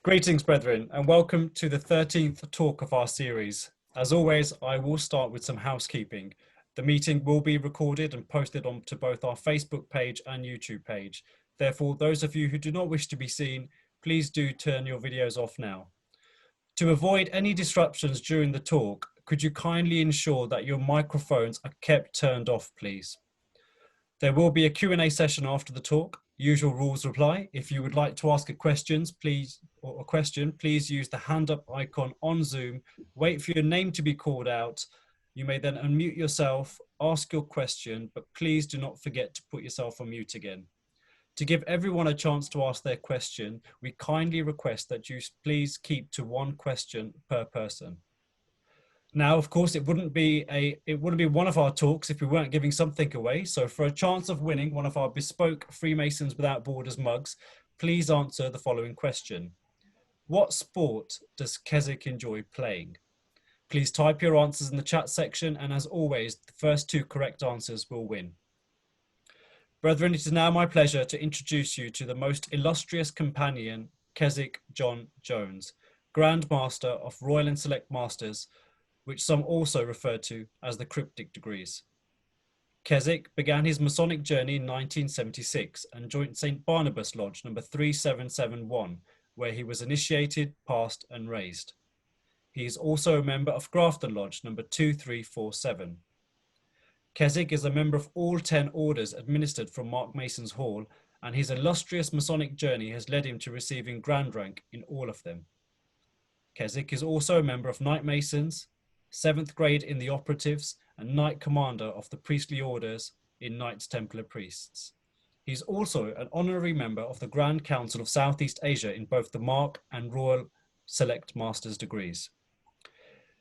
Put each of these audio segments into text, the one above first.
Greetings, brethren, and welcome to the 13th talk of our series. As always, I will start with some housekeeping. The meeting will be recorded and posted onto both our Facebook page and YouTube page. Therefore, those of you who do not wish to be seen, please do turn your videos off now. To avoid any disruptions during the talk, could you kindly ensure that your microphones are kept turned off, please? There will be a Q&A session after the talk. Usual rules apply. If you would like to ask a question, please use the hand up icon on Zoom. Wait for your name to be called out. You may then unmute yourself, ask your question, but please do not forget to put yourself on mute again. To give everyone a chance to ask their question, we kindly request that you please keep to one question per person. Now, of course, it wouldn't be one of our talks if we weren't giving something away. So for a chance of winning one of our bespoke Freemasons Without Borders mugs, please answer the following question. What sport does Kessick enjoy playing? Please type your answers in the chat section, and as always, the first two correct answers will win. Brethren, it is now my pleasure to introduce you to the most illustrious companion, Kessick John Jones, Grand Master of Royal and Select Masters, which some also refer to as the Cryptic Degrees. Kessick began his Masonic journey in 1976 and joined St. Barnabas Lodge number 3771, where he was initiated, passed and raised. He is also a member of Grafton Lodge number 2347. Kessick is a member of all 10 orders administered from Mark Mason's Hall, and his illustrious Masonic journey has led him to receiving grand rank in all of them. Kessick is also a member of Knight Masons, 7th grade in the Operatives, and Knight Commander of the Priestly Orders in Knights Templar Priests. He's also an honorary member of the Grand Council of Southeast Asia in both the Mark and Royal Select Masters degrees.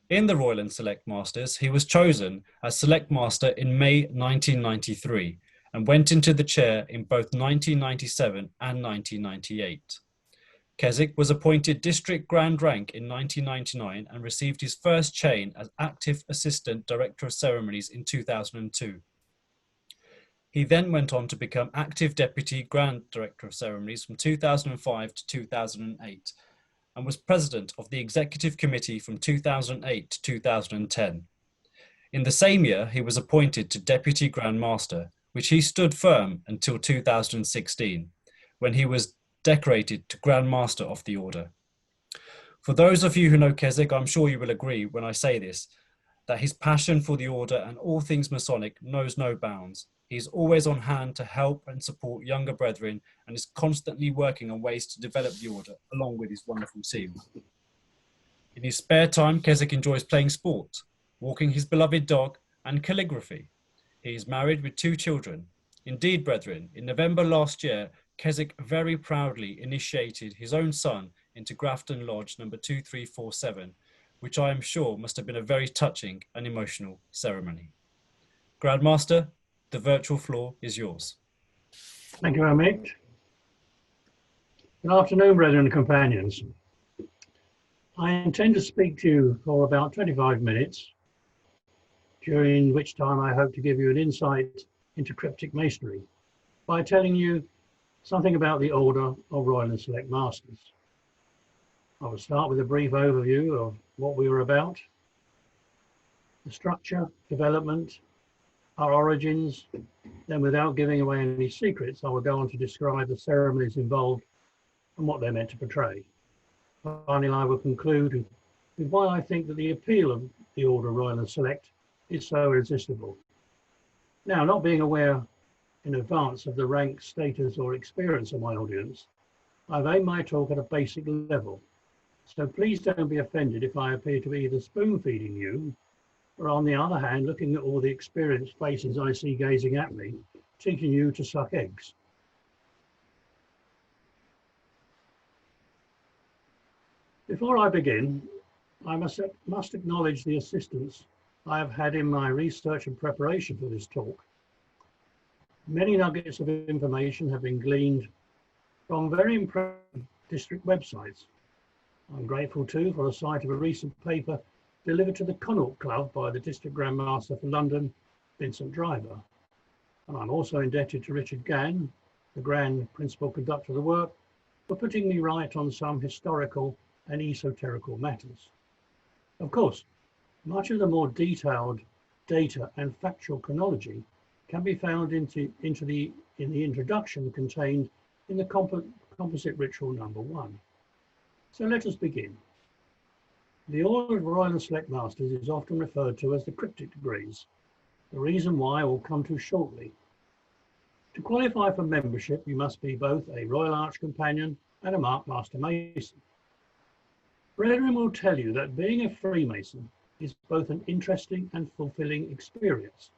In the Royal and Select Masters, he was chosen as Select Master in May 1993 and went into the chair in both 1997 and 1998. Kessick was appointed District Grand Rank in 1999 and received his first chain as Active Assistant Director of Ceremonies in 2002. He then went on to become Active Deputy Grand Director of Ceremonies from 2005 to 2008 and was President of the Executive Committee from 2008 to 2010. In the same year, he was appointed to Deputy Grand Master, which he stood firm until 2016, when he was decorated to Grand Master of the Order. For those of you who know Kessick, I'm sure you will agree when I say this, that his passion for the Order and all things Masonic knows no bounds. He's always on hand to help and support younger brethren and is constantly working on ways to develop the Order along with his wonderful team. In his spare time, Kessick enjoys playing sport, walking his beloved dog and calligraphy. He is married with 2 children. Indeed, brethren, in November last year, Kessick very proudly initiated his own son into Grafton Lodge number 2347, which I am sure must have been a very touching and emotional ceremony. Grandmaster, the virtual floor is yours. Thank you very much. Good afternoon, brethren and companions. I intend to speak to you for about 25 minutes, during which time I hope to give you an insight into cryptic masonry by telling you something about the Order of Royal and Select Masters. I will start with a brief overview of what we are about, the structure, development, our origins. Then, without giving away any secrets, I will go on to describe the ceremonies involved and what they're meant to portray. Finally, I will conclude with why I think that the appeal of the Order of Royal and Select is so irresistible. Now, not being aware in advance of the rank, status or experience of my audience, I've aimed my talk at a basic level. So please don't be offended if I appear to be either spoon feeding you, or on the other hand, looking at all the experienced faces I see gazing at me, teaching you to suck eggs. Before I begin, I must acknowledge the assistance I have had in my research and preparation for this talk. Many nuggets of information have been gleaned from very impressive district websites. I'm grateful too for the sight of a recent paper delivered to the Connaught Club by the District Grand Master for London, Vincent Driver. And I'm also indebted to Richard Gann, the Grand Principal Conductor of the work, for putting me right on some historical and esoterical matters. Of course, much of the more detailed data and factual chronology can be found in the introduction contained in the composite ritual number 1. So let us begin. The Order of Royal and Select Masters is often referred to as the Cryptic Degrees, the reason why I will come to shortly. To qualify for membership, you must be both a Royal Arch Companion and a Mark Master Mason. Brethren will tell you that being a Freemason is both an interesting and fulfilling experience,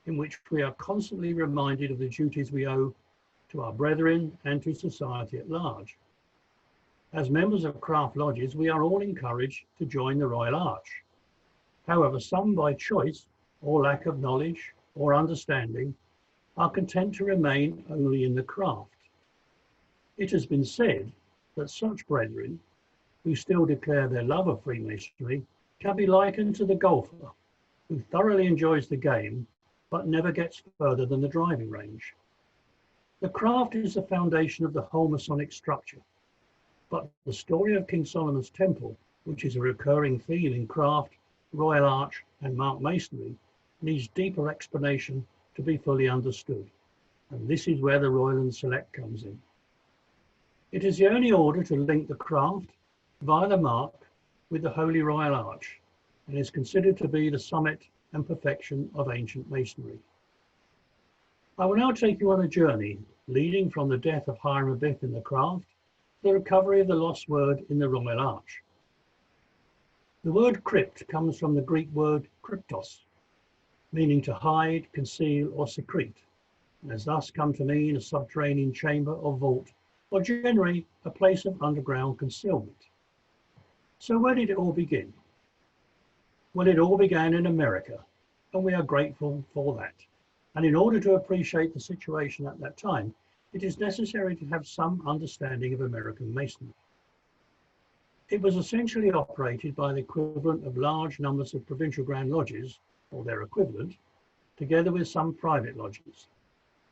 in which we are constantly reminded of the duties we owe to our brethren and to society at large. As members of craft lodges, we are all encouraged to join the Royal Arch. However, some by choice or lack of knowledge or understanding are content to remain only in the craft. It has been said that such brethren, who still declare their love of Freemasonry, can be likened to the golfer who thoroughly enjoys the game but never gets further than the driving range. The craft is the foundation of the whole Masonic structure, but the story of King Solomon's Temple, which is a recurring theme in craft, Royal Arch and Mark Masonry, needs deeper explanation to be fully understood, and this is where the Royal and Select comes in. It is the only order to link the craft via the Mark with the Holy Royal Arch, and is considered to be the summit and perfection of ancient Masonry. I will now take you on a journey leading from the death of Hiram Abiff in the craft to the recovery of the lost word in the Royal Arch. The word crypt comes from the Greek word kryptos, meaning to hide, conceal, or secrete, and has thus come to mean a subterranean chamber or vault, or generally a place of underground concealment. So where did it all begin? Well, it all began in America, and we are grateful for that. And in order to appreciate the situation at that time, it is necessary to have some understanding of American Masonry. It was essentially operated by the equivalent of large numbers of provincial Grand Lodges, or their equivalent, together with some private lodges.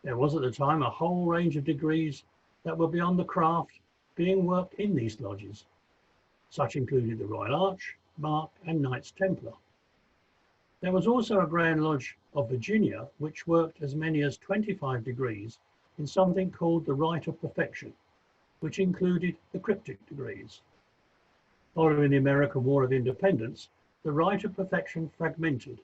There was at the time a whole range of degrees that were beyond the craft being worked in these lodges. Such included the Royal Arch, Mark, and Knights Templar. There was also a Grand Lodge of Virginia, which worked as many as 25 degrees in something called the Rite of Perfection, which included the Cryptic Degrees. Following the American War of Independence, the Rite of Perfection fragmented,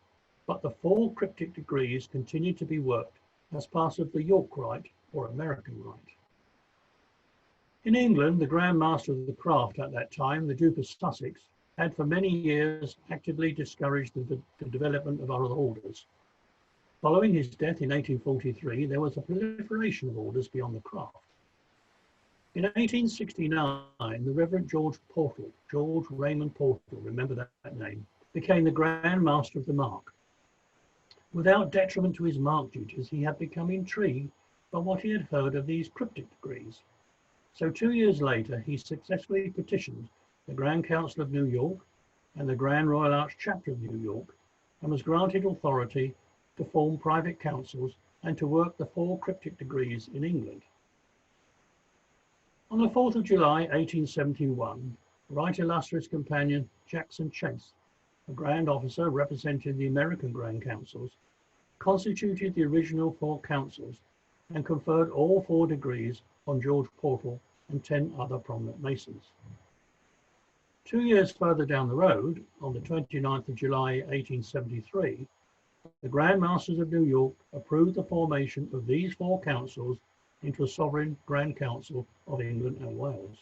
but the 4 Cryptic Degrees continued to be worked as part of the York Rite or American Rite. In England, the Grand Master of the craft at that time, the Duke of Sussex, had for many years actively discouraged the development of other orders. Following his death in 1843, there was a proliferation of orders beyond the craft. In 1869, the Reverend George Raymond Portal, remember that name, became the Grand Master of the Mark. Without detriment to his Mark duties, he had become intrigued by what he had heard of these Cryptic Degrees. So 2 years later, he successfully petitioned the Grand Council of New York and the Grand Royal Arch Chapter of New York, and was granted authority to form private councils and to work the 4 Cryptic Degrees in England. On the 4th of July, 1871, Right Illustrious Companion Jackson Chase, a Grand Officer representing the American Grand Councils, constituted the original 4 councils and conferred all 4 degrees on George Portal and 10 other prominent Masons. 2 years further down the road, on the 29th of July 1873, the Grand Masters of New York approved the formation of these 4 councils into a sovereign Grand Council of England and Wales.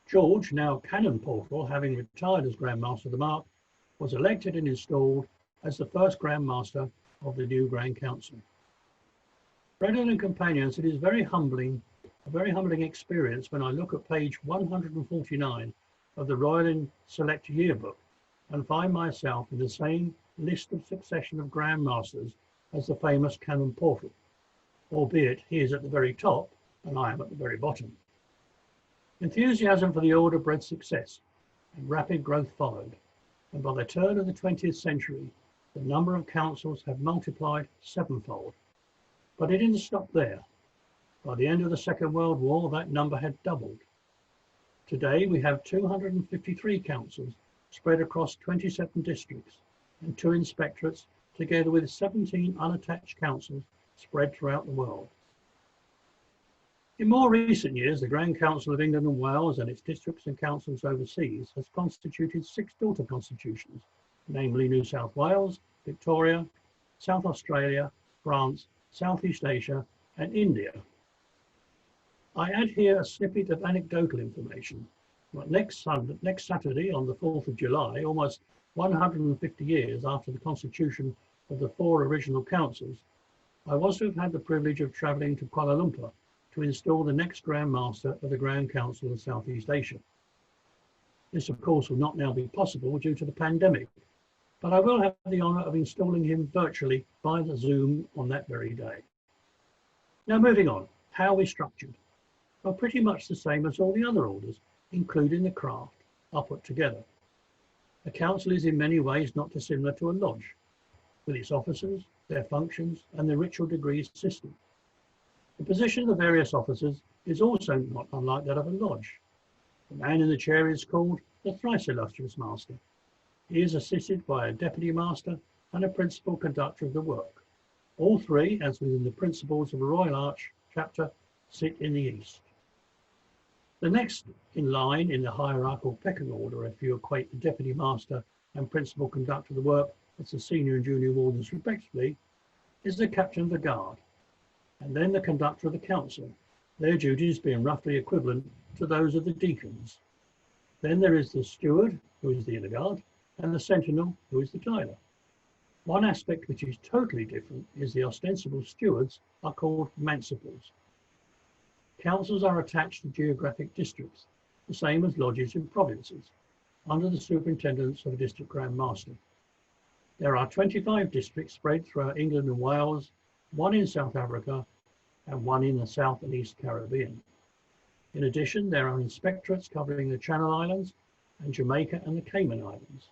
George, now Canon Portal, having retired as Grand Master of the Mark, was elected and installed as the first Grand Master of the new Grand Council. Brethren and companions, it is a very humbling experience when I look at page 149 of the Royal and Select Yearbook and find myself in the same list of succession of Grand Masters as the famous Canon Portal, albeit he is at the very top and I am at the very bottom. Enthusiasm for the order bred success, and rapid growth followed, and by the turn of the 20th century, the number of councils have multiplied 7-fold. But it didn't stop there. By the end of the Second World War, that number had doubled. Today, we have 253 councils spread across 27 districts and 2 inspectorates, together with 17 unattached councils spread throughout the world. In more recent years, the Grand Council of England and Wales and its districts and councils overseas has constituted 6 daughter constitutions, namely New South Wales, Victoria, South Australia, France, Southeast Asia, and India. I add here a snippet of anecdotal information. But next Saturday, on the 4th of July, almost 150 years after the constitution of the 4 original councils, I was to have had the privilege of travelling to Kuala Lumpur to install the next Grand Master of the Grand Council of Southeast Asia. This, of course, will not now be possible due to the pandemic, but I will have the honour of installing him virtually via the Zoom on that very day. Now, moving on, how are we structured? Well, pretty much the same as all the other orders, including the craft, are put together. A council is in many ways not dissimilar to a lodge, with its officers, their functions, and the ritual degrees system. The position of the various officers is also not unlike that of a lodge. The man in the chair is called the thrice illustrious master. He is assisted by a deputy master and a principal conductor of the work. All 3, as within the principles of a Royal Arch chapter, sit in the east. The next in line in the hierarchical pecking order, if you equate the deputy master and principal conductor of the work as the senior and junior wardens respectively, is the captain of the guard, and then the conductor of the council, their duties being roughly equivalent to those of the deacons. Then there is the steward, who is the inner guard, and the sentinel, who is the jailer. One aspect which is totally different is the ostensible stewards are called manciples. Councils are attached to geographic districts, the same as lodges in provinces, under the superintendence of a district Grand Master. There are 25 districts spread throughout England and Wales, 1 in South Africa, and 1 in the South and East Caribbean. In addition, there are inspectorates covering the Channel Islands and Jamaica and the Cayman Islands.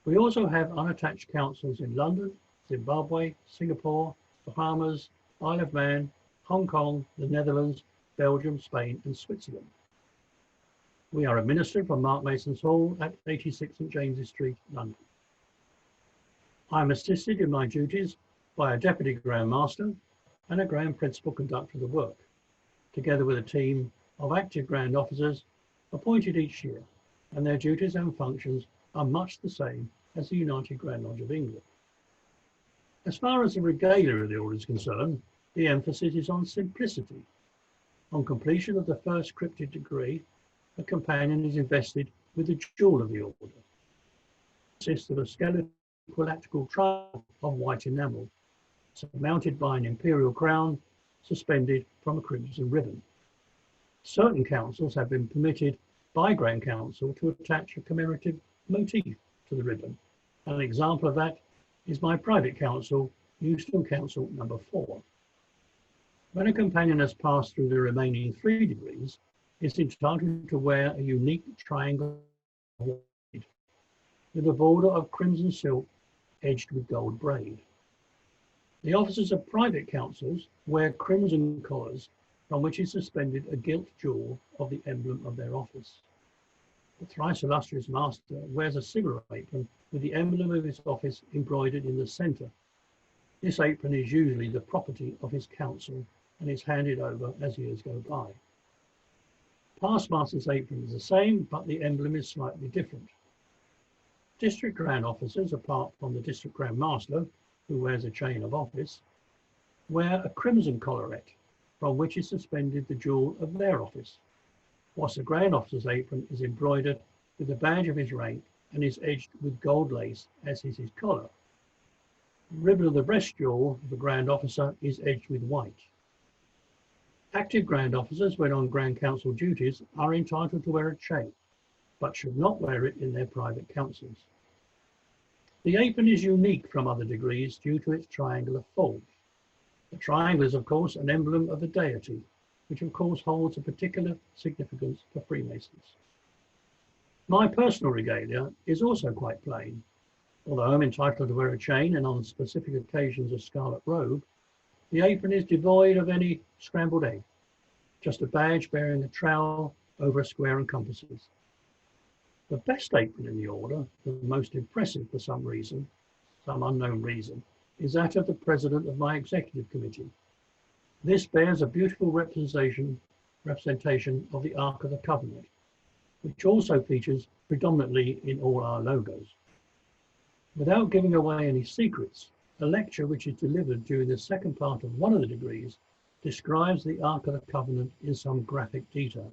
We also have unattached councils in London, Zimbabwe, Singapore, Bahamas, Isle of Man, Hong Kong, the Netherlands, Belgium, Spain, and Switzerland. We are administered from Mark Mason's Hall at 86 St James's Street, London. I am assisted in my duties by a Deputy Grand Master and a Grand Principal Conductor of the work, together with a team of active Grand Officers appointed each year, and their duties and functions are much the same as the United Grand Lodge of England. As far as the regalia of the order is concerned, the emphasis is on simplicity. On completion of the first cryptic degree, a companion is invested with the jewel of the order. It consists of a skeletal equilateral triangle of white enamel, surmounted by an imperial crown suspended from a crimson ribbon. Certain councils have been permitted by Grand Council to attach a commemorative motif to the ribbon. An example of that is my private council, Euston Council number 4. When a companion has passed through the remaining 3 degrees, it's entitled to wear a unique triangle with a border of crimson silk edged with gold braid. The officers of private councils wear crimson collars from which is suspended a gilt jewel of the emblem of their office. The thrice illustrious master wears a silver apron with the emblem of his office embroidered in the centre. This apron is usually the property of his council and is handed over as years go by. Past master's apron is the same, but the emblem is slightly different. District Grand Officers, apart from the District Grand Master, who wears a chain of office, wear a crimson collarette from which is suspended the jewel of their office, whilst the Grand Officer's apron is embroidered with the badge of his rank and is edged with gold lace, as is his collar. The ribbon of the breast jewel of the Grand Officer is edged with white. Active Grand Officers, when on Grand Council duties, are entitled to wear a chain, but should not wear it in their private councils. The apron is unique from other degrees due to its triangular fold. The triangle is, of course, an emblem of the deity, which of course holds a particular significance for Freemasons. My personal regalia is also quite plain. Although I'm entitled to wear a chain and on specific occasions a scarlet robe, The apron is devoid of any scrambled egg, just a badge bearing a trowel over a square and compasses. The best apron in the order, the most impressive for some reason, some unknown reason, is that of the president of my executive committee. This bears a beautiful representation of the Ark of the Covenant, which also features predominantly in all our logos. Without giving away any secrets, a lecture which is delivered during the second part of one of the degrees describes the Ark of the Covenant in some graphic detail.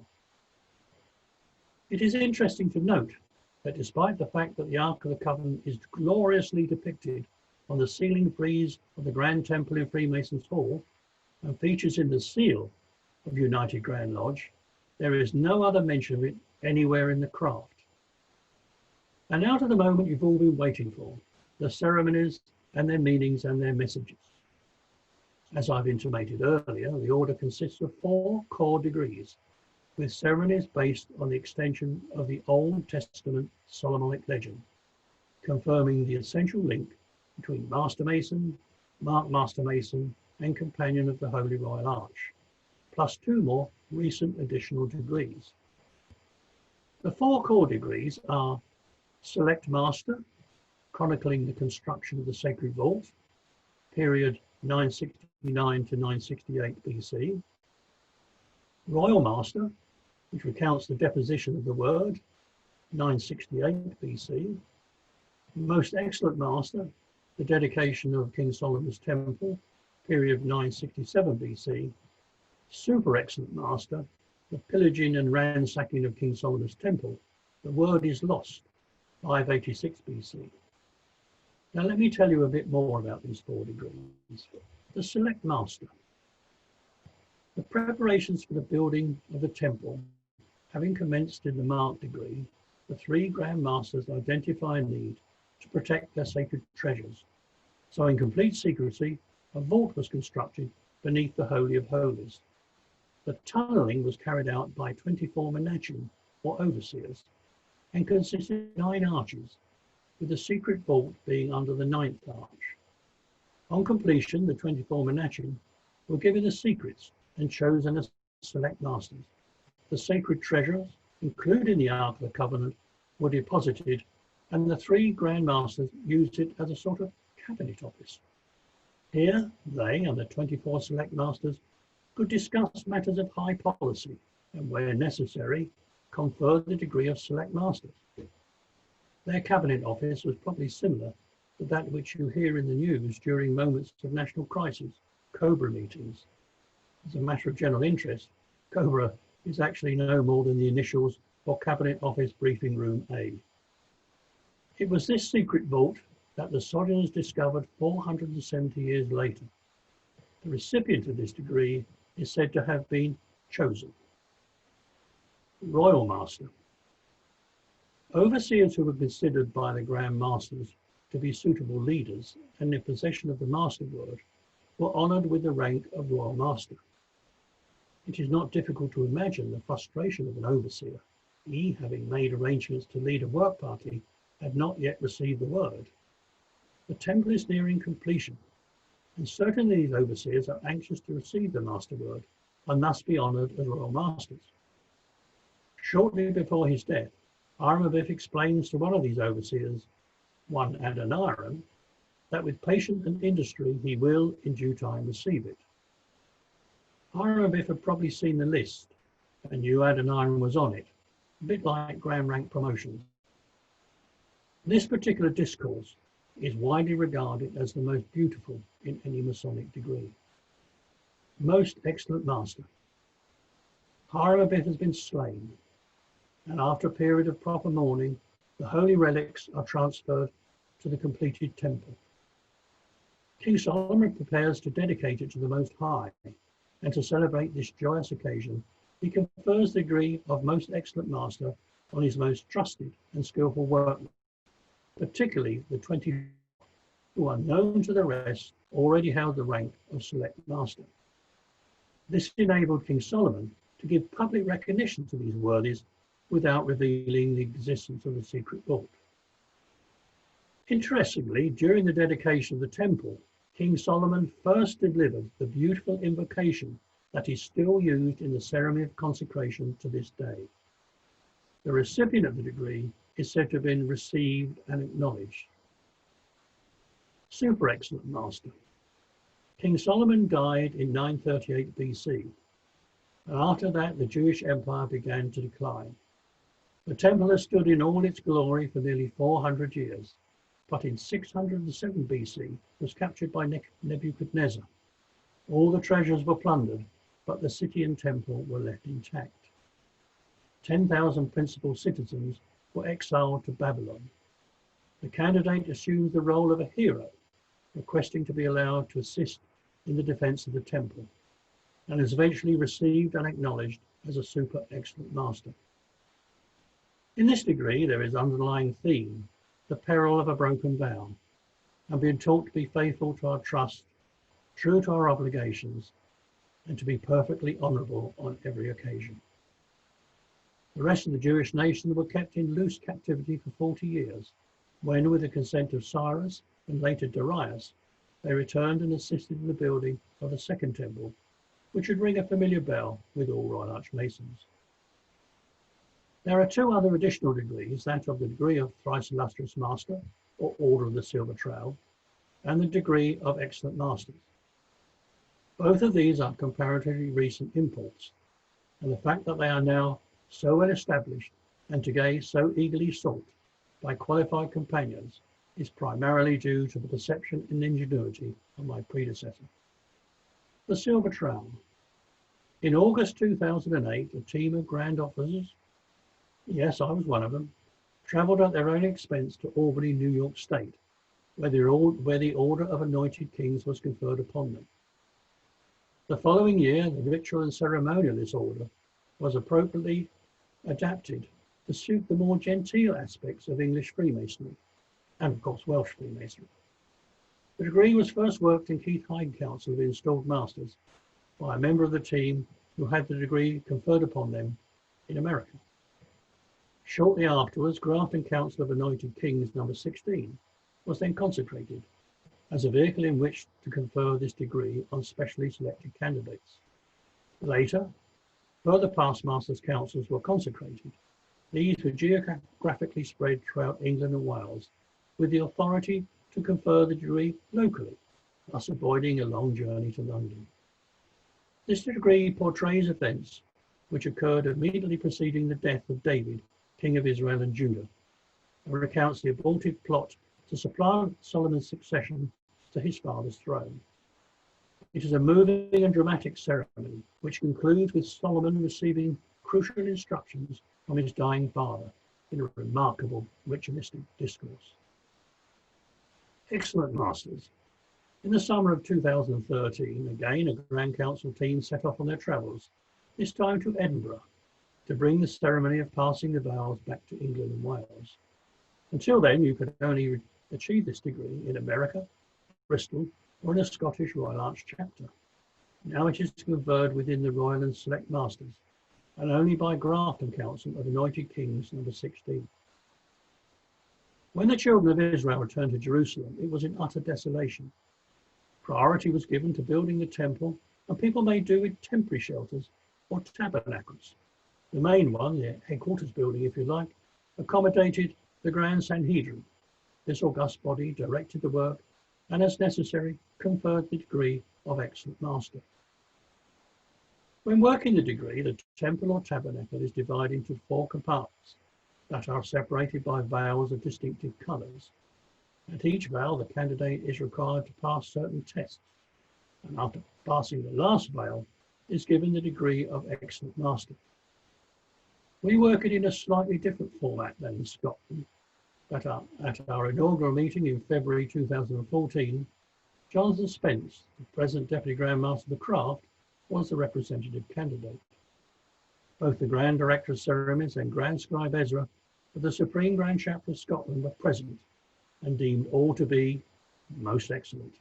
It is interesting to note that despite the fact that the Ark of the Covenant is gloriously depicted on the ceiling frieze of the Grand Temple in Freemasons Hall and features in the seal of United Grand Lodge, there is no other mention of it anywhere in the craft. And now to the moment you've all been waiting for, the ceremonies and their meanings and their messages. As I've intimated earlier, the order consists of 4 core degrees, with ceremonies based on the extension of the Old Testament Solomonic legend, confirming the essential link between Master Mason, Mark Master Mason, and Companion of the Holy Royal Arch, plus 2 more recent additional degrees. The 4 core degrees are Select Master, chronicling the construction of the Sacred Vault, period 969 to 968 BC. Royal Master, which recounts the deposition of the Word, 968 BC. Most Excellent Master, the dedication of King Solomon's Temple, period 967 BC. Super Excellent Master, the pillaging and ransacking of King Solomon's Temple, the Word is Lost, 586 BC. Now let me tell you a bit more about these 4 degrees. The Select Master. The preparations for the building of the temple having commenced in the Mark degree, the 3 Grand Masters identify a need to protect their sacred treasures. So in complete secrecy, a vault was constructed beneath the Holy of Holies. The tunneling was carried out by 24 Menachim, or overseers, and consisted of 9 arches, with the secret vault being under the 9th arch. On completion, the 24 Menachim were given the secrets and chosen as select masters. The sacred treasures, including the Ark of the Covenant, were deposited, and the 3 Grand Masters used it as a sort of cabinet office. Here, they and the 24 select masters could discuss matters of high policy and, where necessary, confer the degree of select masters. Their cabinet office was probably similar to that which you hear in the news during moments of national crisis, Cobra meetings. As a matter of general interest, Cobra is actually no more than the initials for Cabinet Office Briefing Room A. It was this secret vault that the Sojourners discovered 470 years later. The recipient of this degree is said to have been chosen. Royal Master. Overseers who were considered by the Grand Masters to be suitable leaders and in possession of the Master Word were honoured with the rank of Royal Master. It is not difficult to imagine the frustration of an overseer. He, having made arrangements to lead a work party, had not yet received the word. The temple is nearing completion, and certain of these overseers are anxious to receive the Master Word and thus be honoured as Royal Masters. Shortly before his death, Aramabith explains to one of these overseers, one Adoniram, that with patience and industry he will in due time receive it. Aramabith had probably seen the list and knew Adoniram was on it, a bit like grand rank promotions. This particular discourse is widely regarded as the most beautiful in any Masonic degree. Most Excellent Master. Aramabith has been slain, and after a period of proper mourning, the holy relics are transferred to the completed temple. King Solomon prepares to dedicate it to the Most High, and to celebrate this joyous occasion, he confers the degree of Most Excellent Master on his most trusted and skillful workmen, particularly the 20 who, unknown to the rest, already held the rank of Select Master. This enabled King Solomon to give public recognition to these worthies without revealing the existence of the secret vault. Interestingly, during the dedication of the temple, King Solomon first delivered the beautiful invocation that is still used in the ceremony of consecration to this day. The recipient of the degree is said to have been received and acknowledged. Super excellent master. King Solomon died in 938 BC, and after that the Jewish Empire began to decline. The temple has stood in all its glory for nearly 400 years, but in 607 BC was captured by Nebuchadnezzar. All the treasures were plundered, but the city and temple were left intact. 10,000 principal citizens were exiled to Babylon. The candidate assumed the role of a hero, requesting to be allowed to assist in the defense of the temple, and is eventually received and acknowledged as a super excellent master. In this degree, there is underlying theme, the peril of a broken vow, and being taught to be faithful to our trust, true to our obligations, and to be perfectly honourable on every occasion. The rest of the Jewish nation were kept in loose captivity for 40 years, when, with the consent of Cyrus and later Darius, they returned and assisted in the building of the Second Temple, which would ring a familiar bell with all Royal Archmasons. There are two other additional degrees, that of the degree of Thrice Illustrious Master, or Order of the Silver Trowel, and the degree of Excellent Masters. Both of these are comparatively recent imports, and the fact that they are now so well established and today so eagerly sought by qualified companions is primarily due to the perception and ingenuity of my predecessor. The Silver Trowel. In August 2008, a team of Grand Officers, yes, I was one of them, travelled at their own expense to Albany, New York State, where the Order of Anointed Kings was conferred upon them. The following year, the ritual and ceremonial of this order was appropriately adapted to suit the more genteel aspects of English Freemasonry, and of course Welsh Freemasonry. The degree was first worked in Keith Hyde Council of Installed Masters by a member of the team who had the degree conferred upon them in America. Shortly afterwards, Grafton Council of Anointed Kings number 16 was then consecrated as a vehicle in which to confer this degree on specially selected candidates. Later, further past Masters Councils were consecrated. These were geographically spread throughout England and Wales, with the authority to confer the degree locally, thus avoiding a long journey to London. This degree portrays events which occurred immediately preceding the death of David, King of Israel and Judah, and recounts the abortive plot to supplant Solomon's succession to his father's throne. It is a moving and dramatic ceremony which concludes with Solomon receiving crucial instructions from his dying father in a remarkable ritualistic discourse. Excellent Masters. In the summer of 2013, again, a Grand Council team set off on their travels, this time to Edinburgh, to bring the ceremony of passing the vows back to England and Wales. Until then, you could only achieve this degree in America, Bristol, or in a Scottish Royal Arch chapter. Now it is conferred within the Royal and Select Masters, and only by Grafton Council of Anointed Kings number 16. When the children of Israel returned to Jerusalem, it was in utter desolation. Priority was given to building the temple, and people made do with temporary shelters or tabernacles. The main one, the headquarters building if you like, accommodated the Grand Sanhedrin. This august body directed the work and, as necessary, conferred the degree of Excellent Master. When working the degree, the temple or tabernacle is divided into 4 compartments that are separated by veils of distinctive colours. At each veil, the candidate is required to pass certain tests, and after passing the last veil, is given the degree of Excellent Master. We work it in a slightly different format than in Scotland, but at our inaugural meeting in February 2014, Jonathan Spence, the present Deputy Grand Master of the Craft, was the representative candidate. Both the Grand Director of Ceremonies and Grand Scribe Ezra of the Supreme Grand Chapter of Scotland were present and deemed all to be most excellent.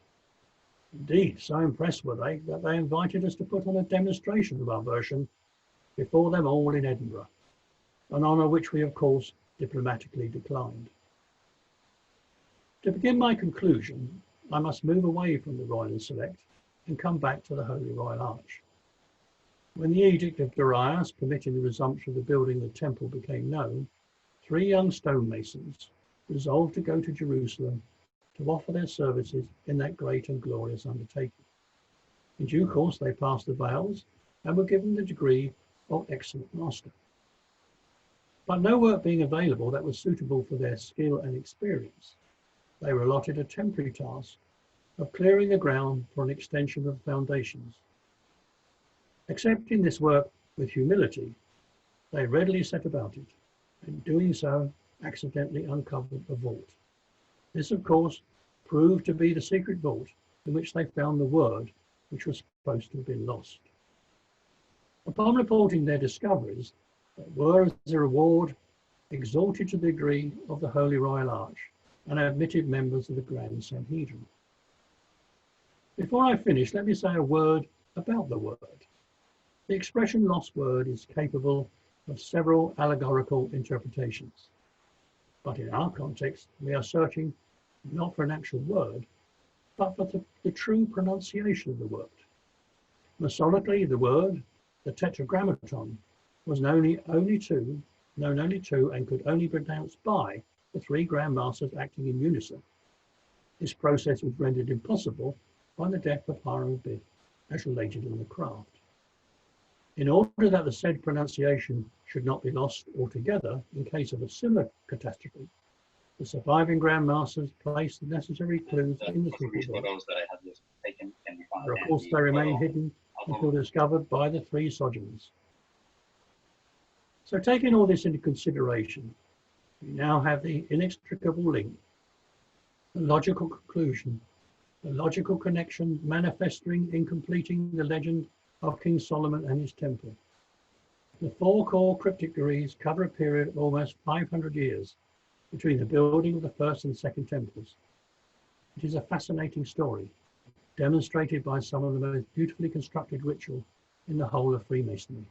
Indeed, so impressed were they that they invited us to put on a demonstration of our version before them all in Edinburgh, an honour which we of course diplomatically declined. To begin my conclusion, I must move away from the Royal and Select and come back to the Holy Royal Arch. When the Edict of Darius permitting the resumption of the building of the temple became known, 3 young stonemasons resolved to go to Jerusalem to offer their services in that great and glorious undertaking. In due course, they passed the veils and were given the degree of Excellent Master. But no work being available that was suitable for their skill and experience, they were allotted a temporary task of clearing the ground for an extension of the foundations. Accepting this work with humility, they readily set about it, and doing so, accidentally uncovered a vault. This, of course, proved to be the secret vault in which they found the word which was supposed to have been lost. Upon reporting their discoveries, they were, as a reward, exalted to the degree of the Holy Royal Arch and admitted members of the Grand Sanhedrin. Before I finish, let me say a word about the word. The expression lost word is capable of several allegorical interpretations. But in our context, we are searching not for an actual word, but for the true pronunciation of the word. Masonically, the word, the tetragrammaton, was known only to and could only be pronounced by the 3 Grand Masters acting in unison. This process was rendered impossible by the death of Hiram Abiff, as related in the craft. In order that the said pronunciation should not be lost altogether in case of a similar catastrophe, the surviving Grand Masters placed the necessary clues in the secret book. But of course, they remain hidden until discovered by the 3 sojourners. So taking all this into consideration, we now have the inextricable link, the logical conclusion, the logical connection manifesting in completing the legend of King Solomon and his temple. The 4 core cryptic degrees cover a period of almost 500 years between the building of the first and second temples. It is a fascinating story, demonstrated by some of the most beautifully constructed ritual in the whole of Freemasonry,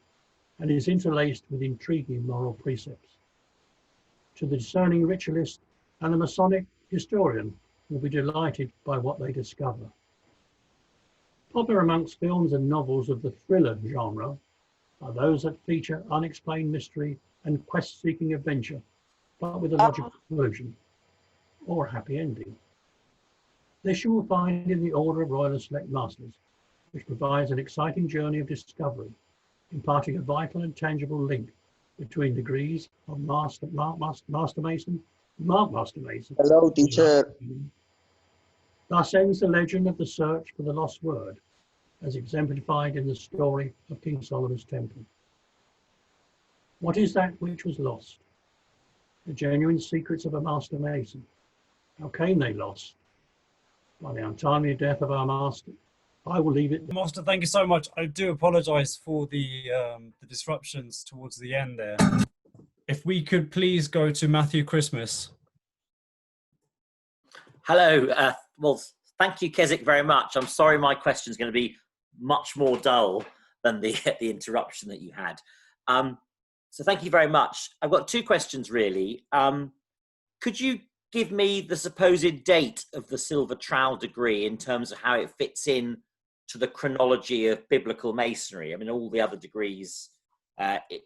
and is interlaced with intriguing moral precepts. To the discerning ritualist and the Masonic historian will be delighted by what they discover. Popular amongst films and novels of the thriller genre are those that feature unexplained mystery and quest-seeking adventure, but with a logical conclusion or a happy ending. This you will find in the Order of Royal and Select Masters, which provides an exciting journey of discovery, imparting a vital and tangible link between degrees of Master Mason. Hello, teacher. Thus ends the legend of the search for the lost word, as exemplified in the story of King Solomon's temple. What is that which was lost? The genuine secrets of a Master Mason. How came they lost? By the untimely death of our Master. I will leave it. Master, thank you so much. I do apologize for the disruptions towards the end there. If we could please go to Matthew Christmas. Hello. Well, thank you, Kessick, very much. I'm sorry my question is going to be much more dull than the interruption that you had. So thank you very much. I've got 2 questions, really. Could you give me the supposed date of the Silver Trowel degree in terms of how it fits in to the chronology of biblical masonry? I mean, all the other degrees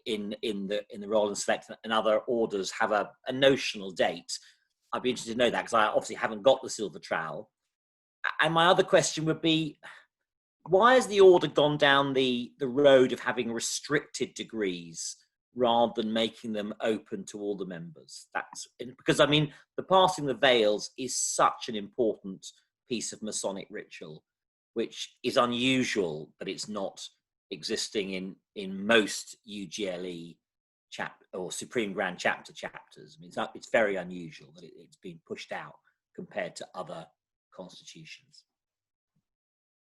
in the Royal and Select and other orders have a notional date. I'd be interested to know that, because I obviously haven't got the Silver Trowel. And my other question would be, why has the order gone down the road of having restricted degrees rather than making them open to all the members? That's because, I mean, the passing the veils is such an important piece of Masonic ritual, which is unusual that it's not existing in most UGLE or Supreme Grand Chapter chapters. I mean, it's very unusual that it's been pushed out compared to other constitutions.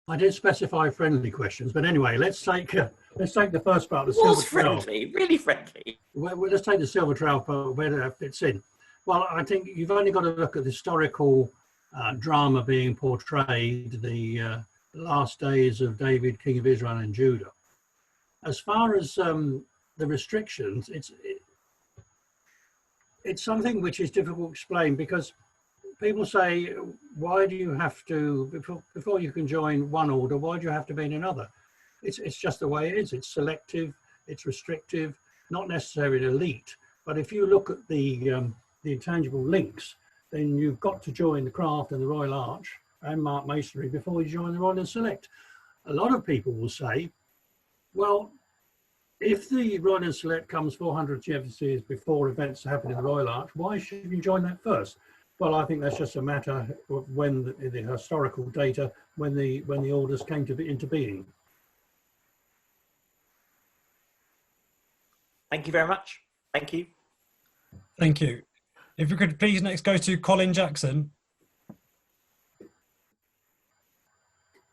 I did specify friendly questions, but anyway, let's take the first part. It was friendly, really friendly. Well, let's take the Silver Trowel part, where it fits in. Well, I think you've only got to look at the historical drama being portrayed, the last days of David, King of Israel and Judah. As far as the restrictions, it's something which is difficult to explain, because people say, why do you have to, before you can join one order, why do you have to be in another? It's just the way it is. It's selective, it's restrictive, not necessarily elite. But if you look at the intangible links, then you've got to join the Craft and the Royal Arch and Mark Masonry before you join the Royal and Select. A lot of people will say, well, if the Royal and Select comes 400 years before events happen in the Royal Arch, why should you join that first? Well, I think that's just a matter of when the historical data, when the orders came to be into being. Thank you very much. Thank you. Thank you. If we could please next go to Colin Jackson.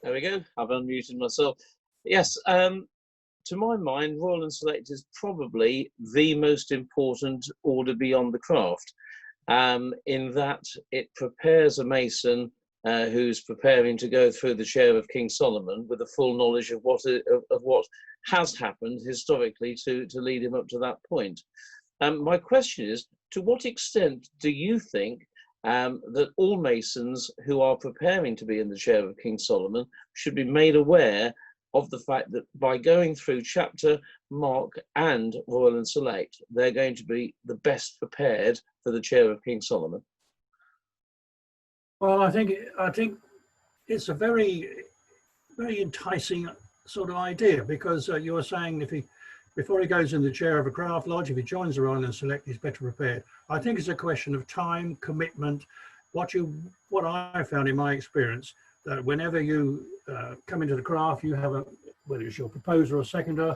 There we go. I've unmuted myself. Yes, to my mind, Royal and Select is probably the most important order beyond the Craft, in that it prepares a Mason who's preparing to go through the chair of King Solomon with a full knowledge of what has happened historically to lead him up to that point. My question is, to what extent do you think that all Masons who are preparing to be in the chair of King Solomon should be made aware of the fact that by going through chapter, mark, and Royal and Select, they're going to be the best prepared for the chair of King Solomon? Well, I think it's a very enticing sort of idea, because you were saying before he goes in the chair of a Craft Lodge, if he joins the Royal and Select, he's better prepared. I think it's a question of time, commitment. What I found in my experience, that whenever you come into the Craft, you have whether it's your proposer or seconder.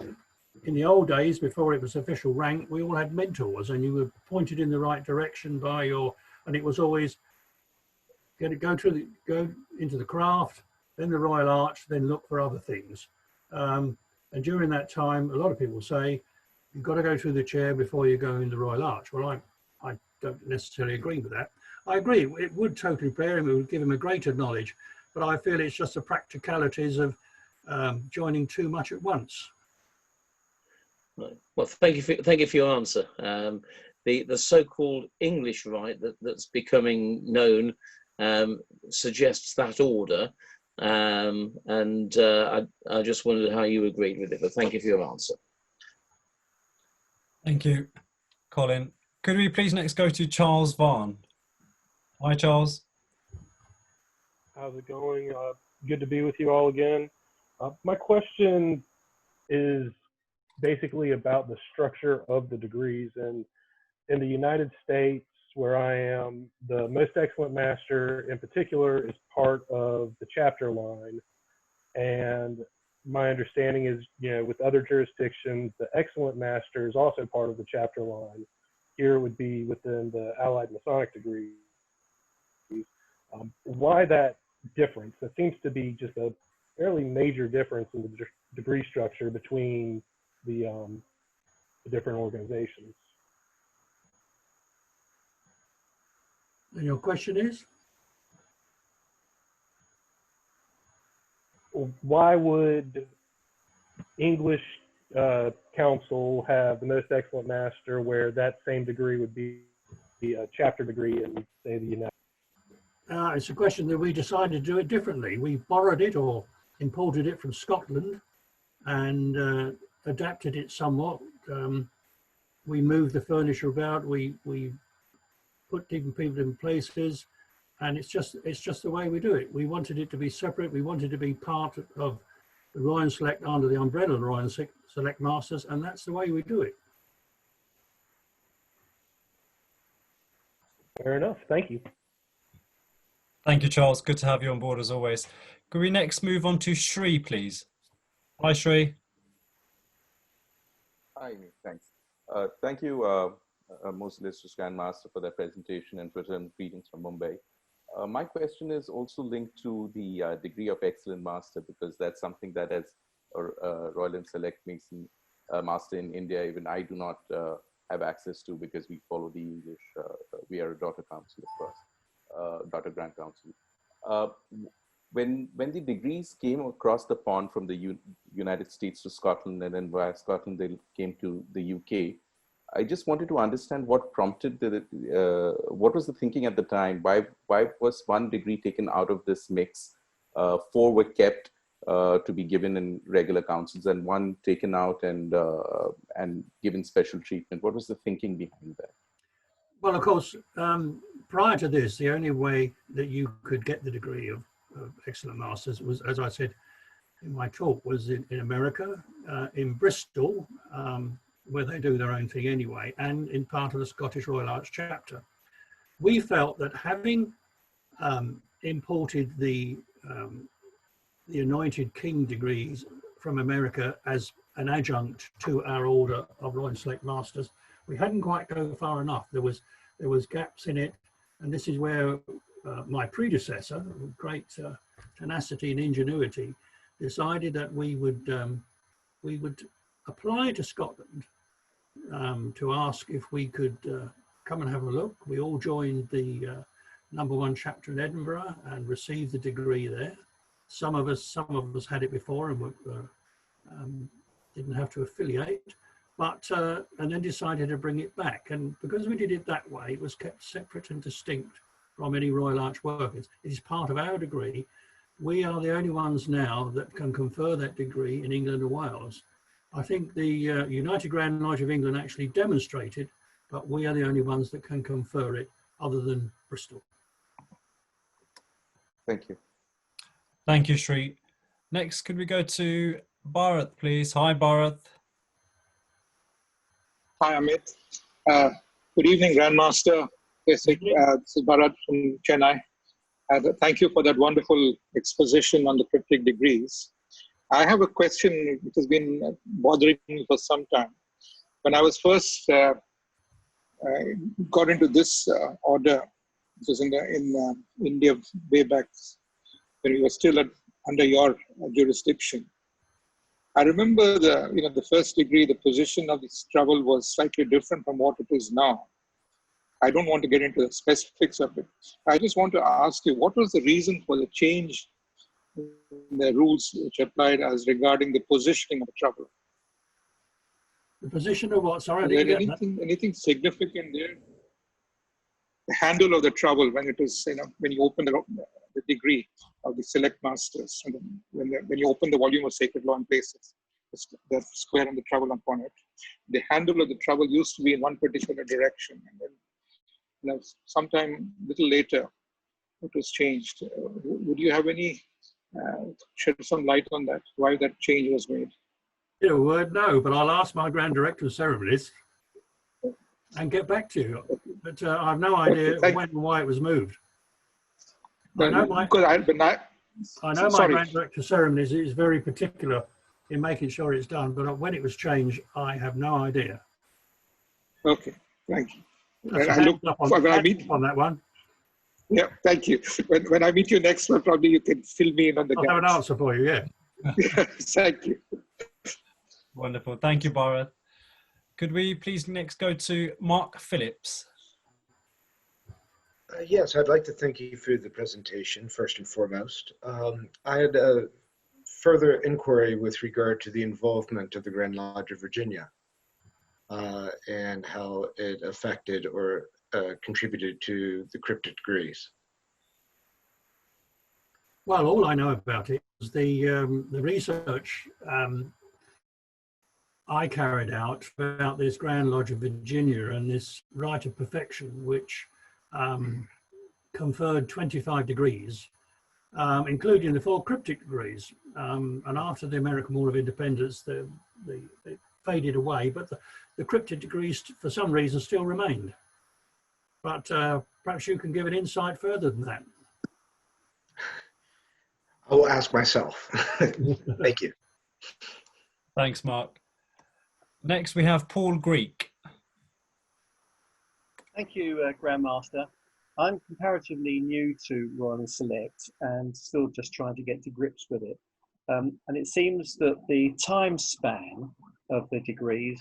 In the old days, before it was official rank, we all had mentors, and you were pointed in the right direction by and it was always go into the Craft, then the Royal Arch, then look for other things. And during that time, a lot of people say, you've got to go through the chair before you go in the Royal Arch. Well, I don't necessarily agree with that. I agree, it would totally prepare him, it would give him a greater knowledge, but I feel it's just the practicalities of joining too much at once. Well, thank you for your answer. The so-called English rite that's becoming known suggests that order, and I just wondered how you agreed with it, but thank you for your answer. Thank you, Colin. Could we please next go to Charles Vaughan? Hi, Charles. How's it going? Good to be with you all again. My question is basically about the structure of the degrees. And in the United States, where I am, the Most Excellent Master in particular is part of the chapter line. And my understanding is, with other jurisdictions, the Excellent Master is also part of the chapter line. Here it would be within the Allied Masonic degrees. Why that difference? It seems to be just a fairly major difference in the degree structure between the different organizations. And your question is? Why would English Council have the Most Excellent Master, where that same degree would be a chapter degree in, say, the United States? It's a question that we decided to do it differently. We borrowed it or imported it from Scotland and adapted it somewhat. We moved the furniture about. We put different people in places, and it's just the way we do it. We wanted it to be separate. We wanted to be part of the Royal and Select under the umbrella of the Royal and Select Masters, and that's the way we do it. Fair enough. Thank you. Thank you, Charles. Good to have you on board as always. Could we next move on to Shri, please? Hi, Shri. Hi, thanks. Thank you, Most Illustrious Grand Master, for that presentation and return greetings from Mumbai. My question is also linked to the degree of Excellent Master, because that's something that as a Royal and Select Mason Master in India, even I do not have access to, because we follow the English, we are a daughter council, of course, daughter Grand Council. When the degrees came across the pond from the United States to Scotland, and then via Scotland they came to the UK, I just wanted to understand what prompted what was the thinking at the time? Why was 1 degree taken out of this mix? 4 were kept to be given in regular councils, and 1 taken out and given special treatment. What was the thinking behind that? Well, of course, prior to this, the only way that you could get the degree of excellent masters was, as I said in my talk, was in America, in Bristol, where they do their own thing anyway, and in part of the Scottish Royal Arch chapter. We felt that having imported the anointed king degrees from America as an adjunct to our order of Royal Select Masters, we hadn't quite go far enough. There was gaps in it, and this is where my predecessor, with great tenacity and ingenuity, decided that we would apply to Scotland to ask if we could come and have a look. We all joined the #1 chapter in Edinburgh and received the degree there. Some of us had it before and didn't have to affiliate, but and then decided to bring it back. And because we did it that way, it was kept separate and distinct from any Royal Arch workers. It is part of our degree. We are the only ones now that can confer that degree in England and Wales. I think the United Grand Lodge of England actually demonstrated, but we are the only ones that can confer it other than Bristol. Thank you. Thank you, Sri. Next, could we go to Bharat, please? Hi, Bharat. Hi, Amit. Good evening, Grandmaster. Kessick. This is Bharat from Chennai. Thank you for that wonderful exposition on the Cryptic Degrees. I have a question which has been bothering me for some time. When I was first got into this order, which was in India way back when we were still under your jurisdiction, I remember the first degree, the position of this trouble was slightly different from what it is now. I don't want to get into the specifics of it. I just want to ask you, what was the reason for the change in the rules which applied as regarding the positioning of the trouble? The position of what? Sorry, is there anything significant there? The handle of the trouble when it is, when you open the degree of the select masters, when you open the volume of sacred law and places the square and the trouble upon it, the handle of the trouble used to be in one particular direction, and then sometime little later it was changed. Would you have any shed some light on that? Why that change was made? In a word, no, but I'll ask my Grand Director of Ceremonies and get back to you. But I have no idea when and why it was moved. I know my Grand Director of Ceremonies is very particular in making sure it's done, but when it was changed, I have no idea. Okay, thank you. I looked up on that one. Yeah, thank you. When I meet you next one, probably you can fill me in on the gaps. I'll have an answer for you, yeah. Thank you. Wonderful. Thank you, Bharat. Could we please next go to Mark Phillips? Yes, I'd like to thank you for the presentation, first and foremost. I had a further inquiry with regard to the involvement of the Grand Lodge of Virginia and how it affected or contributed to the Cryptic Degrees. Well, all I know about it is the research I carried out about this Grand Lodge of Virginia and this right of perfection, which conferred 25 degrees, including the 4 Cryptic Degrees. And after the American War of Independence, they faded away, but the Cryptic Degrees, for some reason, still remained. But perhaps you can give an insight further than that. I will ask myself. Thank you. Thanks, Mark. Next, we have Paul Greek. Thank you, Grandmaster. I'm comparatively new to Royal Select and still just trying to get to grips with it. And it seems that the time span of the degrees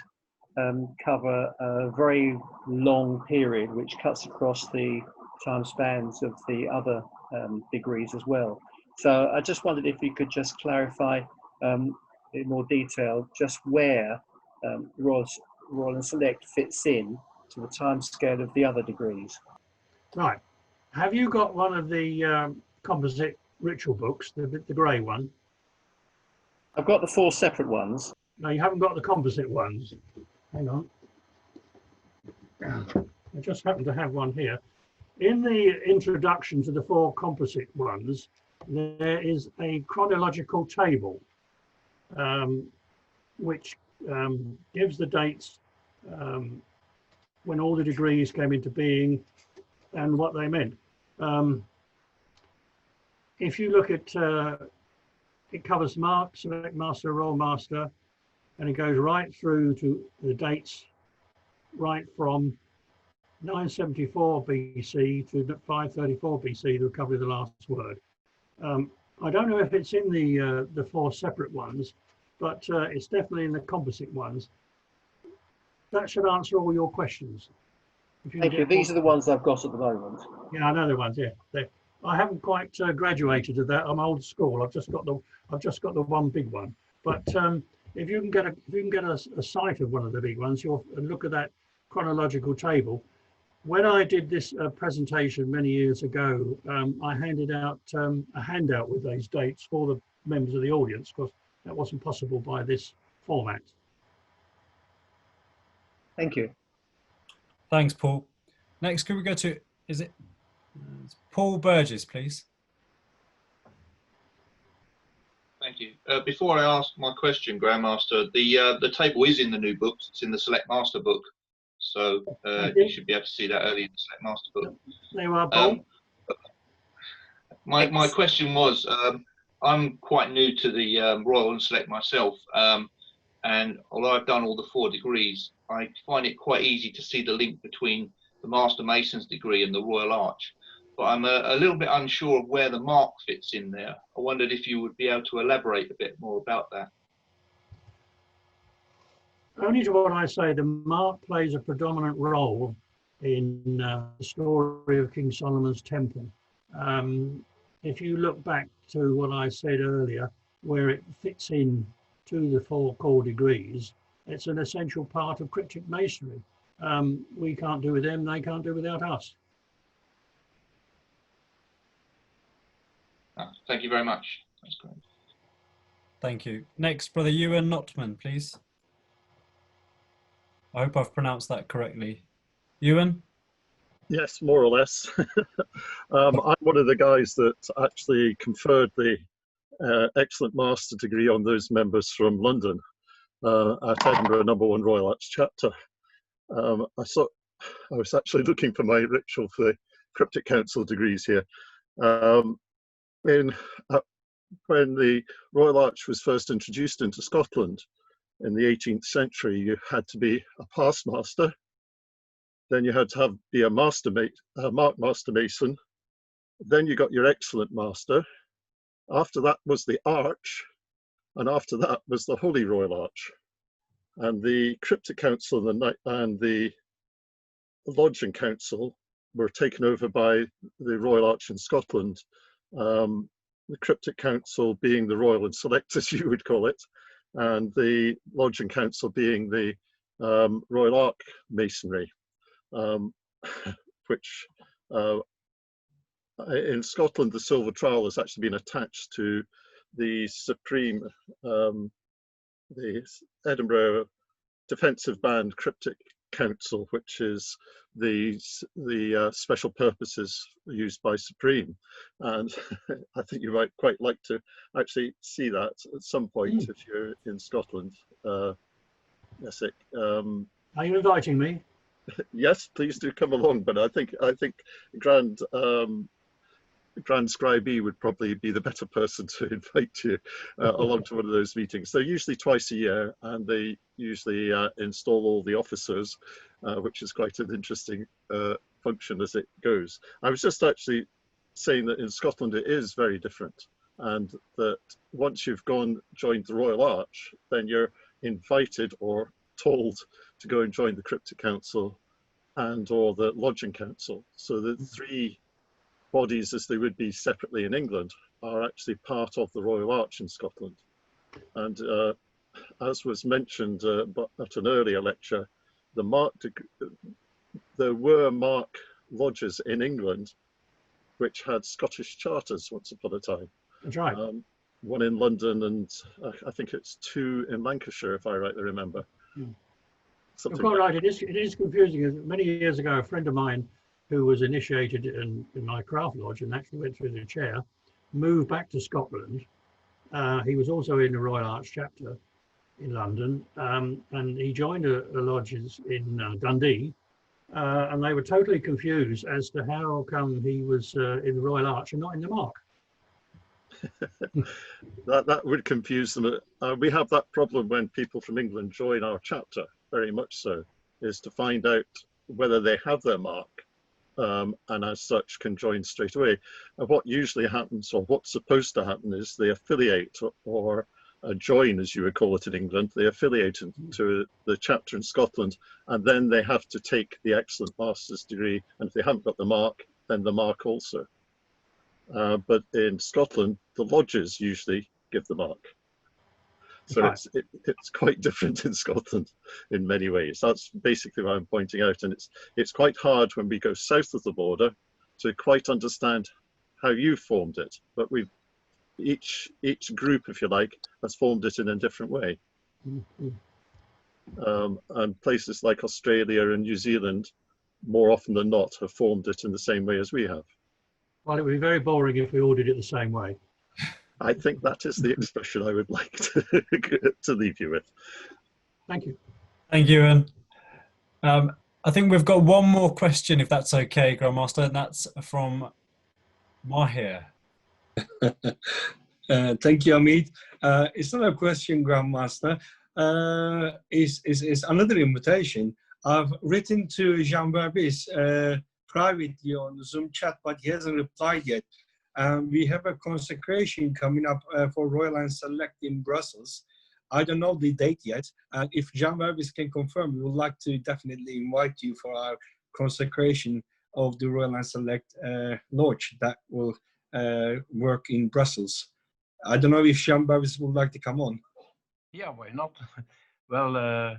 cover a very long period, which cuts across the time spans of the other degrees as well. So I just wondered if you could just clarify in more detail just where Royal Royal and Select fits in to the timescale of the other degrees. Right. Have you got one of the composite ritual books, the grey one? I've got the 4 separate ones. No, you haven't got the composite ones. Hang on. I just happen to have one here. In the introduction to the 4 composite ones, there is a chronological table, which gives the dates when all the degrees came into being and what they meant. If you look at, it covers Mark, Select Master, Royal Master, and it goes right through to the dates right from 974 BC to 534 BC, the recovery of the last word. I don't know if it's in the 4 separate ones, but it's definitely in the composite ones. That should answer all your questions. Thank you. These are the ones I've got at the moment. Yeah, I know the ones. Yeah, I haven't quite graduated to that. I'm old school. I've just got the one big one. But if you can get a sight of one of the big ones, you'll look at that chronological table. When I did this presentation many years ago, I handed out a handout with those dates for the members of the audience, because that wasn't possible by this format. Thank you. Thanks, Paul. Next, could we go to, Paul Burgess, please? Thank you. Before I ask my question, Grandmaster, the table is in the new books. It's in the Select Master book. So you should be able to see that early in the Select Master book. There you are, Paul. My question was, I'm quite new to the Royal and Select myself, and although I've done all the 4 degrees, I find it quite easy to see the link between the Master Mason's degree and the Royal Arch. But I'm a little bit unsure of where the mark fits in there. I wondered if you would be able to elaborate a bit more about that. Only to what I say, the mark plays a predominant role in the story of King Solomon's Temple. If you look back to what I said earlier, where it fits in to the 4 core degrees, it's an essential part of cryptic masonry. We can't do with them, they can't do without us. Thank you very much. That's great. Thank you. Next, Brother Ewan Notman, please. I hope I've pronounced that correctly. Ewan? Yes, more or less. I'm one of the guys that actually conferred the excellent master degree on those members from London at Edinburgh #1 Royal Arch Chapter. I was actually looking for my ritual for the Cryptic Council degrees here. When the Royal Arch was first introduced into Scotland in the 18th century, you had to be a past master, then you had to be a mark master mason, then you got your excellent master. After that was the arch, and after that was the Holy Royal Arch. And the Cryptic Council and the Lodging Council were taken over by the Royal Arch in Scotland. The Cryptic Council being the Royal and Select, as you would call it, and the Lodging Council being the Royal Arch Masonry, which in Scotland, the Silver Trowel has actually been attached to the Supreme, the Edinburgh Defensive Band Cryptic Council, which is the special purposes used by Supreme. And I think you might quite like to actually see that at some point if you're in Scotland. Kessick. Are you inviting me? Yes, please do come along. But I think Grand Scribee would probably be the better person to invite you along to one of those meetings. They're usually twice a year, and they usually install all the officers, which is quite an interesting function as it goes. I was just actually saying that in Scotland it is very different, and that once you've joined the Royal Arch, then you're invited or told to go and join the Cryptic Council and or the Lodging Council. So the 3 bodies, as they would be separately in England, are actually part of the Royal Arch in Scotland. And as was mentioned at an earlier lecture, there were mark lodges in England which had Scottish charters once upon a time. That's right. One in London and I think it's 2 in Lancashire, if I rightly remember. You're quite right. It is confusing. Many years ago, a friend of mine who was initiated in my craft lodge and actually went through the chair, moved back to Scotland. He was also in the Royal Arch chapter in London, and he joined a lodges in Dundee, and they were totally confused as to how come he was in the Royal Arch and not in the Mark. that would confuse them. We have that problem when people from England join our chapter, very much so, is to find out whether they have their mark, and as such can join straight away. And what usually happens, or what's supposed to happen, is they affiliate or join, as you would call it in England. They affiliate to the chapter in Scotland, and then they have to take the excellent master's degree, and if they haven't got the mark, then the mark also. But in Scotland, the lodges usually give the mark. So it's quite different in Scotland in many ways. That's basically what I'm pointing out. And it's quite hard when we go south of the border to quite understand how you formed it. But each group, if you like, has formed it in a different way. And places like Australia and New Zealand, more often than not, have formed it in the same way as we have. Well, it would be very boring if we all did it the same way. I think that is the expression I would like to leave you with. Thank you. Thank you, Ian. I think we've got one more question, if that's okay, Grandmaster, and that's from Mahir. Thank you, Amit. It's not a question, Grandmaster. It's another invitation. I've written to Jean Barbis privately on the Zoom chat, but he hasn't replied yet. We have a consecration coming up for Royal and Select in Brussels. I don't know the date yet. And if Jean Barbis can confirm, we would like to definitely invite you for our consecration of the Royal and Select Lodge that will work in Brussels. I don't know if Jean Barbis would like to come on. Yeah, why not? Well,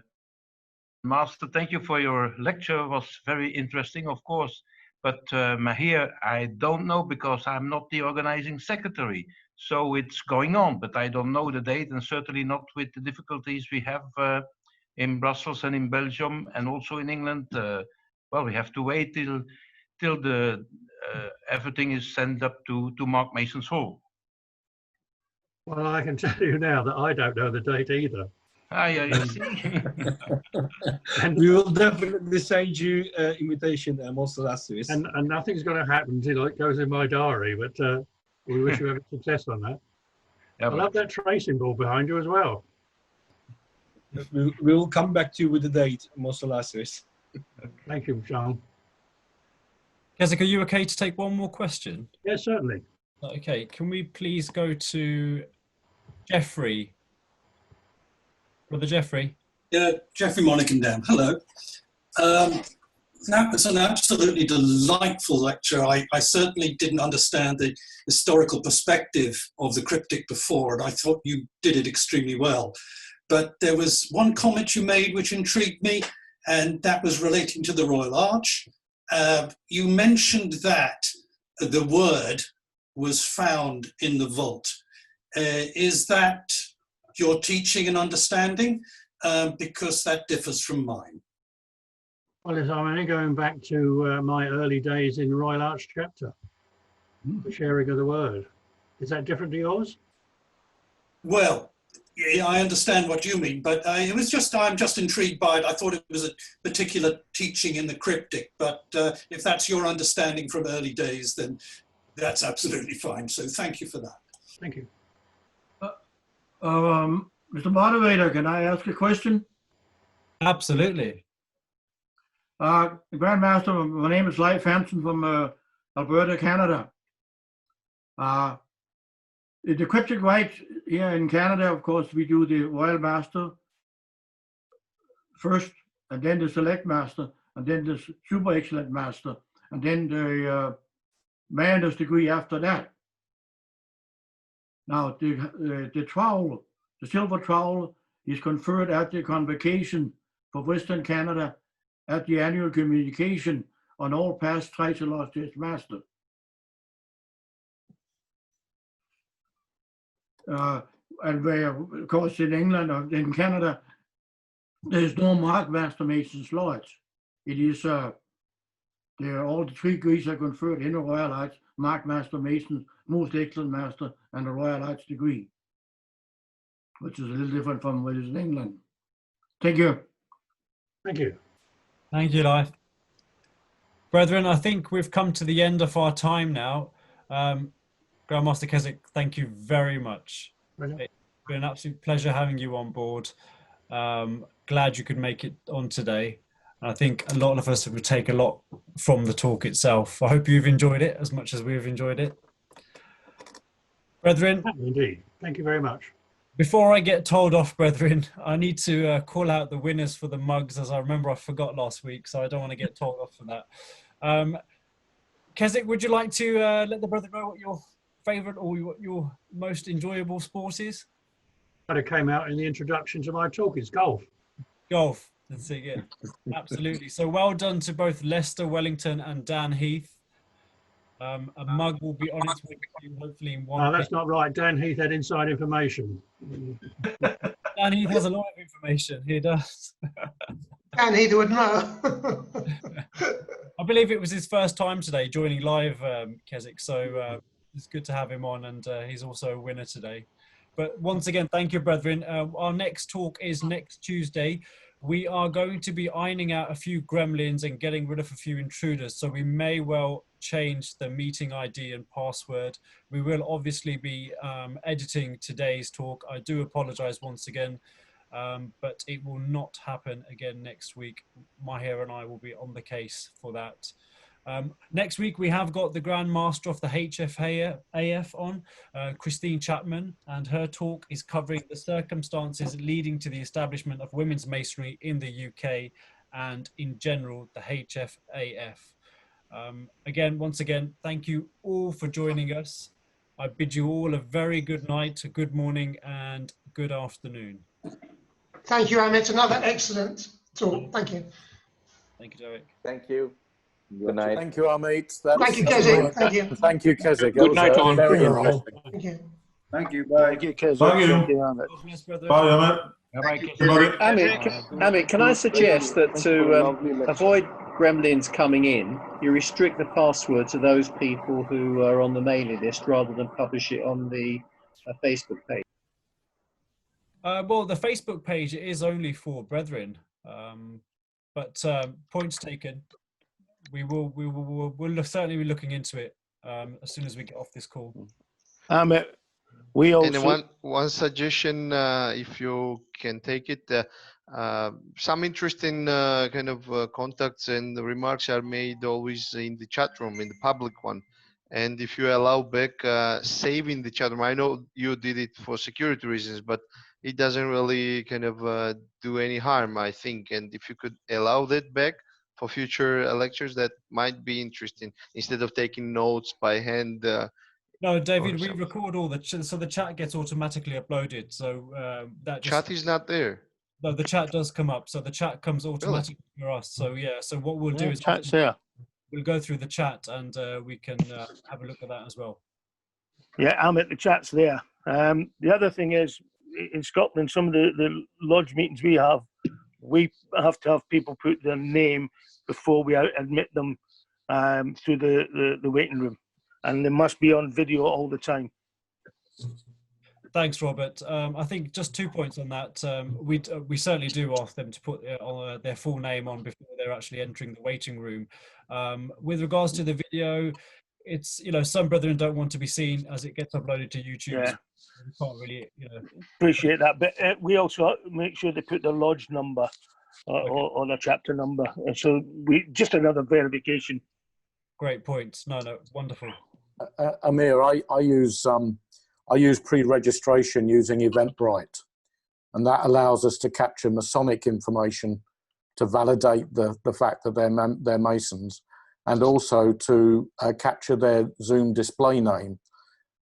Master, thank you for your lecture. It was very interesting, of course. But Mahir, I don't know because I'm not the organizing secretary. So it's going on, but I don't know the date, and certainly not with the difficulties we have in Brussels and in Belgium and also in England. Well, we have to wait till the everything is sent up to Mark Mason's Hall. Well, I can tell you now that I don't know the date either. I see. And we will definitely send you an invitation, Most Illustrious. And nothing's going to happen until it goes in my diary, but we wish you every success on that. Yeah, I love that tracing ball behind you as well. We will come back to you with the date, Most Illustrious. Thank you, John. Kessick, are you okay to take one more question? Yes, certainly. Okay, can we please go to Jeffrey? Brother Jeffrey. Yeah, Jeffrey Monnickendam. Hello. That was an absolutely delightful lecture. I certainly didn't understand the historical perspective of the cryptic before, and I thought you did it extremely well. But there was one comment you made which intrigued me, and that was relating to the Royal Arch. You mentioned that the word was found in the vault. Is that your teaching and understanding? Because that differs from mine. Well, I'm only going back to my early days in the Royal Arch chapter, the sharing of the word. Is that different to yours? Well, yeah, I understand what you mean, but it was just, I'm just intrigued by it. I thought it was a particular teaching in the cryptic, but if that's your understanding from early days, then that's absolutely fine. So thank you for that. Thank you. Mr. Moderator, can I ask a question? Absolutely. Grandmaster, my name is Leif Hansen from Alberta, Canada. The cryptic rites here in Canada, of course, we do the Royal Master first, and then the Select Master, and then the Super Excellent Master, and then the Mariner's degree after that. Now, the trowel, the Silver Trowel, is conferred at the Convocation for Western Canada at the annual communication on all past twice illustrious master. And where, of course, in England or in Canada, there's no Mark Master Mason's Lodge. It is, all the 3 degrees are conferred in the Royal Arts, Mark Master Mason, Most Excellent Master, and the Royal Arts degree, which is a little different from what is in England. Thank you. Thank you. Thank you, Leif. Brethren, I think we've come to the end of our time now. Grandmaster Kessick, thank you very much. Brilliant. It's been an absolute pleasure having you on board. Glad you could make it on today. I think a lot of us would take a lot from the talk itself. I hope you've enjoyed it as much as we've enjoyed it. Brethren. Indeed. Thank you very much. Before I get told off, brethren, I need to call out the winners for the mugs, as I remember I forgot last week, so I don't want to get told off for that. Kessick, would you like to let the brethren know what your favourite or what your most enjoyable sport is? But it came out in the introduction to my talk. It's golf. Golf. That's it, yeah. Absolutely. So well done to both Lester Wellington and Dan Heath. A mug will be on its way to you, hopefully in one. Oh, that's not right. Dan Heath had inside information. Dan Heath has a lot of information. He does. Dan Heath would know. I believe it was his first time today joining live, Kessick. So it's good to have him on, and he's also a winner today. But once again, thank you, brethren. Our next talk is next Tuesday. We are going to be ironing out a few gremlins and getting rid of a few intruders. So we may well change the meeting ID and password. We will obviously be editing today's talk. I do apologize once again, but it will not happen again next week. Mahir and I will be on the case for that. Next week, we have got the Grand Master of the HFAF on, Christine Chapman, and her talk is covering the circumstances leading to the establishment of women's masonry in the UK and in general, the HFAF. Again, once again, thank you all for joining us. I bid you all a very good night, a good morning, and good afternoon. Thank you, Amit. Another excellent talk. Thank you. Thank you, Derek. Thank you. Good night. Thank you, Amit. Thank you, Kessick. Thank you. Thank you, Kessick. Good night, all. Very interesting. Thank you. Thank you. Bye. Thank you, Kessick. Thank you. Thank you, Amit. Bye, Amit. Amit, can I suggest that to avoid gremlins coming in, you restrict the password to those people who are on the mailing list rather than publish it on the Facebook page? Well, the Facebook page is only for brethren, but points taken. We'll certainly be looking into it as soon as we get off this call. We also and one suggestion, if you can take it, some interesting kind of contacts and remarks are made always in the chat room, in the public one. And if you allow back saving the chat room, I know you did it for security reasons, but it doesn't really kind of do any harm, I think. And if you could allow that back for future lectures, that might be interesting, instead of taking notes by hand. No, David, we record all the so the chat gets automatically uploaded. So that just, chat is not there. No, the chat does come up. So the chat comes automatically for us. So yeah, so what we'll do is chat's here. We'll go through the chat and we can have a look at that as well. Yeah, Amit, the chat's there. The other thing is, in Scotland, some of the lodge meetings we have to have people put their name before we admit them through the waiting room, and they must be on video all the time. Thanks, Robert. I think just 2 points on that. We certainly do ask them to put their full name on before they're actually entering the waiting room. With regards to the video, it's, some brethren don't want to be seen as it gets uploaded to YouTube. Yeah. So we can't really, Appreciate that, but we also make sure they put the lodge number or the chapter number, and so just another verification. Great point. No, wonderful. Amir, I use pre-registration using Eventbrite, and that allows us to capture Masonic information to validate the fact that they're Masons, and also to capture their Zoom display name.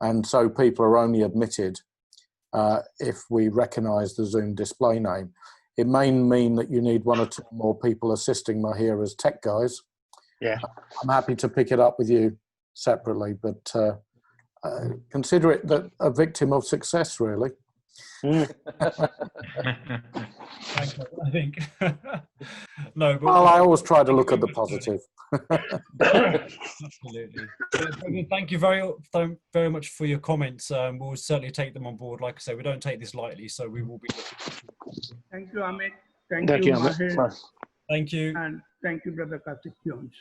And so people are only admitted if we recognize the Zoom display name. it may mean that you need 1 or 2 more people assisting Mahir as tech guys. Yeah. I'm happy to pick it up with you separately, but consider it that a victim of success, really. Thank you, I think. No, but Well, I always try to look at the positive. Absolutely. Thank you very much for your comments. We'll certainly take them on board. Like I say, we don't take this lightly, so we will be looking. Thank you, Amit. Thank Thank you, you, Amit. Mahir. Thank you. And thank you, Brother Kessick Jones.